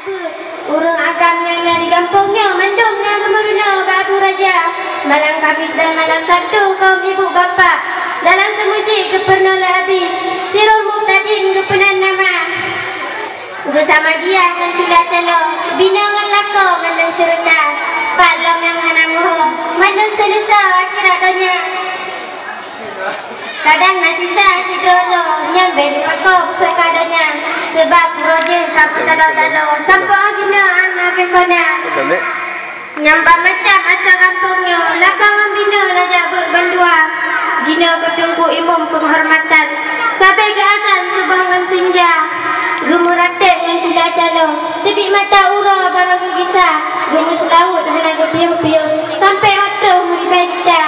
apa? Urang agamnya yang di kampungnya mendumnya gemeruna babu raja. Malam Khamis dan malam Sabtu kaum ibu bapa dalam semuji kepernolah habis. Sirul Muqtadin kepenan nama. Bersama dia dengan tula calo bina dengan lako mandang serena. Pak lam yang hanamu mandang selesa akhirat dunia. Kadang nasisa si drono yang beri pakok sekadanya sebab proyek tak bertalau-talau sampai jina anak pekona nyambang macam asal kampungnya lakang membina raja berbandua jina bertunggu imam penghormatan sampai ke azan sebangun senja gemuratek yang sudah calon tebik mata ura barang gegisah gemus laut hana gepiuh-piuh sampai otoh meribenta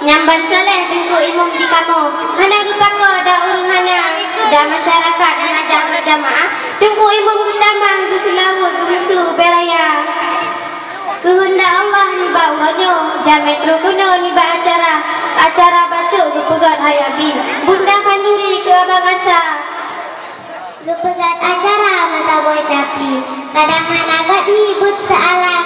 nyamban saleh tunggu imam di kamu hana gepako dah urung hana dah masyarakat yang ajak berjamaah tunggu imam utama ke selawut berusuh beraya kehendak Allah ni bauranyo jamet rukuno ni ba acara baca kepegat hayabi bunda kanduri ke abang asa kepegat acara masa boy capi kadang agak dibut seala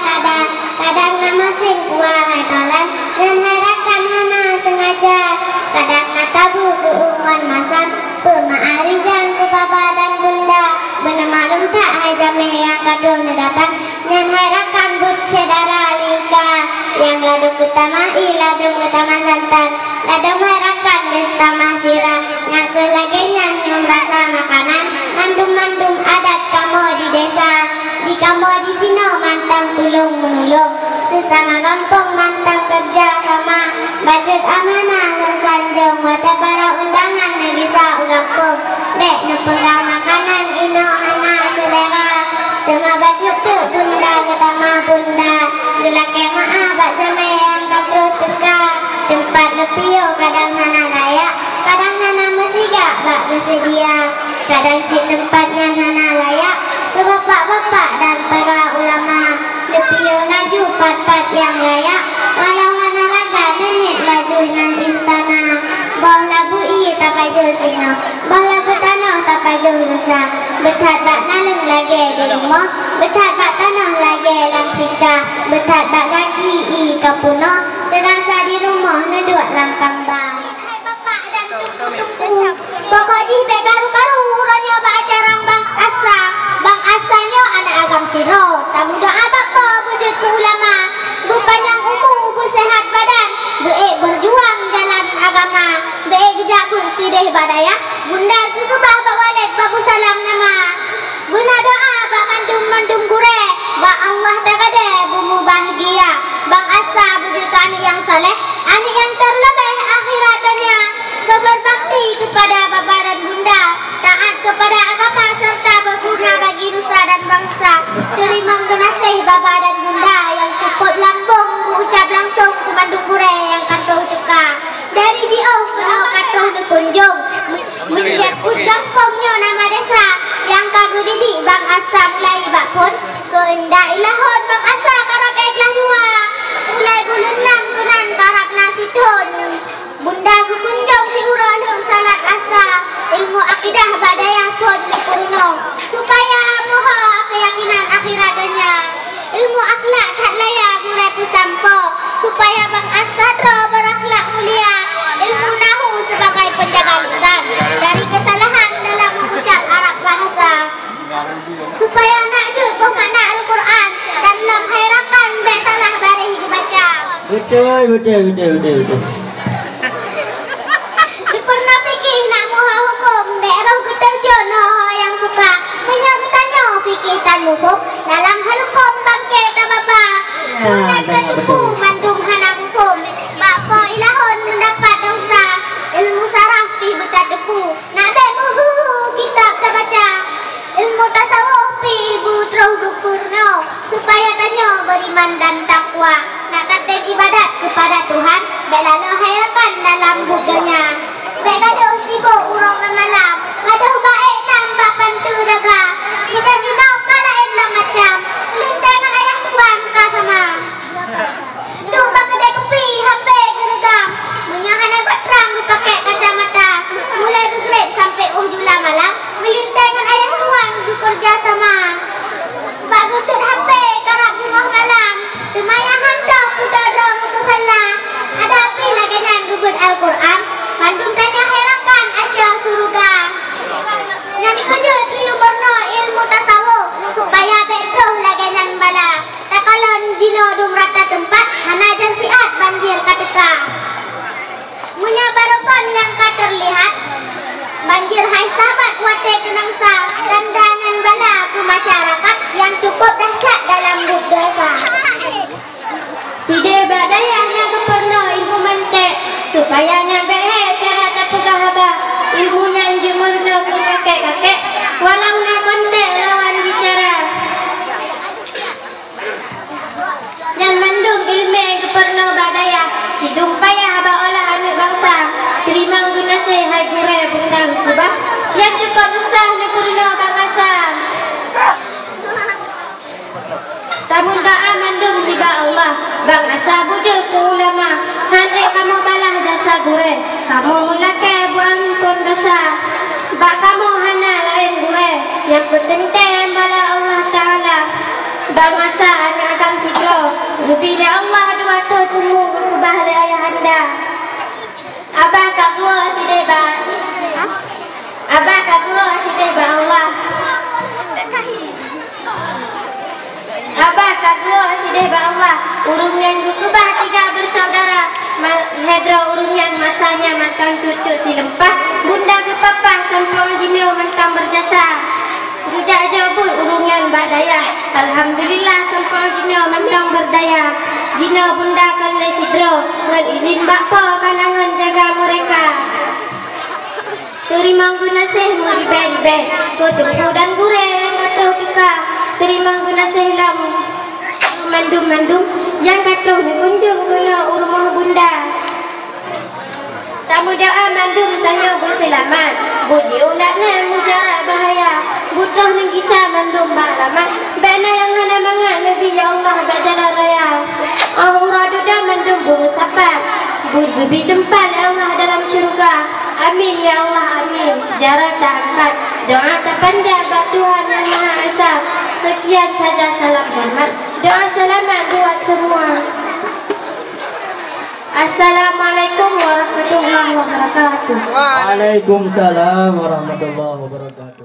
kadang nama sen kuah hatolan dan harakan hana sengaja kadang tabu ke uman masam pemaarijang ke bapa dan bunda benar malum tak hajame yang kadung datang dan harakan but cedara lingka yang ladung utama ladung utama santan ladung harakan desta masirah yang kelagenya nyum rasa makanan mandum-mandum adat kamu di desa di kamu di sini mantang tulung menolong sesama kampung mantang kerja sama budget amanah dan sanjung wata para undangan negisa kampung dek nepegang makanan ino hana selera tengah baju tu bunda ketama bunda gelake maaf bak jame yang katrut teka tempat nepio kadang hana layak kadang hana mesiga bak bersedia kadang cik tempatnya hana layak ke bapak-bapak dan para ulama nepio laju pat-pat yang layak walau hana laga nenek laju dengan istana bawah labu iya tak paju sino bawah labu tanah tak paju nusa betat bak naleng lagi di rumah betat bak tanah lagi lantika betat bak gaji i kapuno terasa di rumah neduk lampang bang hai bapak dan tuk-tuk pokok di begaru-garu uranya bak acara bang asanya anak agam sino tamu doa bapak wujud ke ulama berpanjang umur bersehat badan berjuang dalam agama gejak pun sideh badaya bunda kekebah bak walid babu salam nama guna doa bak mandum-mandum gure bak Allah tagade bumu bahagia bang asa wujud ke anak yang saleh anak yang terlebih akhirat dunia berbakti kepada bapa dan bunda taat kepada agama serta berguna bagi nusa dan bangsa terima mengenasih bapa dan bunda yang cukup lambung ucap langsung ke mandung kure yang kantong teka dari Jio kena kantong dikunjung menjemput kampungnya nama desa yang kagak didik bang asa mulai bak pun keendak ilahon bang asa karap eklah dua mulai bulan 6 kenan karap nasi tun bunda kekunjung si urang salat asa ilmu akidah badayah pun purno supaya moha keyakinan akhirat dunia ilmu akhlak tak layak murai pusampo supaya bang asadro berakhlak mulia ilmu nahu sebagai penjaga lisan dari kesalahan dalam mengucap Arab bahasa supaya nak jut makna Al-Quran dan lam hairakan salah barih dibaca betul pernah fikir nak muha hukum daerah keterjun ho yang suka menyangatanya fikir dan hukum dalam hal hukum bangke dan bapa mulai bertubu mandung hana hukum bapa ilahun mendapat dosa ilmu saraf pi betat depu nak bemuhu kitab dah baca ilmu tasawuf pi ibu terus gupurno supaya tanya beriman dan takwa nak takdim ibadat kepada Tuhan belala hairakan dalam budanya baik gaduh sibuk urang malam gaduh baik nampak pantu jaga kita jinau kalain lah macam lintangan ayah tuan sama tu bang kedai kopi HP geregam menyahana batrang dipakai kacamata mulai bergrip sampai jula malam melintangan ayah tuan bekerja Bang asa bujur ke ulama, handai kamu balah jasa gure, kamu mulake buang pun dosa. Bak kamu hana lain gure, yang penting bala Allah Ta'ala. Bang asa anak agam sidro, bila Allah dua tu tunggu kubah ayah anda. Abah kagua si deba, abah kagua si deba Allah. Abah kagua si deba Allah. Urung yang gukubah tiga bersaudara, hedro urung yang masanya mantang cucu si lempah, bunda ke papa sampang jinio mantang berjasa. Sejak jabut urung yang badaya, alhamdulillah sampang jinio mantang berdaya. Jino bunda kan lesidro, dengan izin bakpo kanangan jaga mereka. Terima guna seh meribe-ribe, kudungku dan gure yang katuh pika. Terima guna seh lamu, mandum-mandum yang katuh mengunjung guna rumah bunda. Tamu doa mandum tanya berselamat, buji ulatnya mujarab bahaya. Butuh menggisa mandum balamat, bana yang hana mangat Nabi ya Allah berjalan raya. Ahuradu dah mandum bunga sapat, buji dempal ya Allah dalam syurga. Amin ya Allah amin. Sejarah tak angkat, doa tak panjang bak Tuhan yang Maha Esa. Sekian saja salam hormat, doa selamat buat semua. Assalamualaikum warahmatullahi wabarakatuh. Waalaikumsalam warahmatullahi wabarakatuh.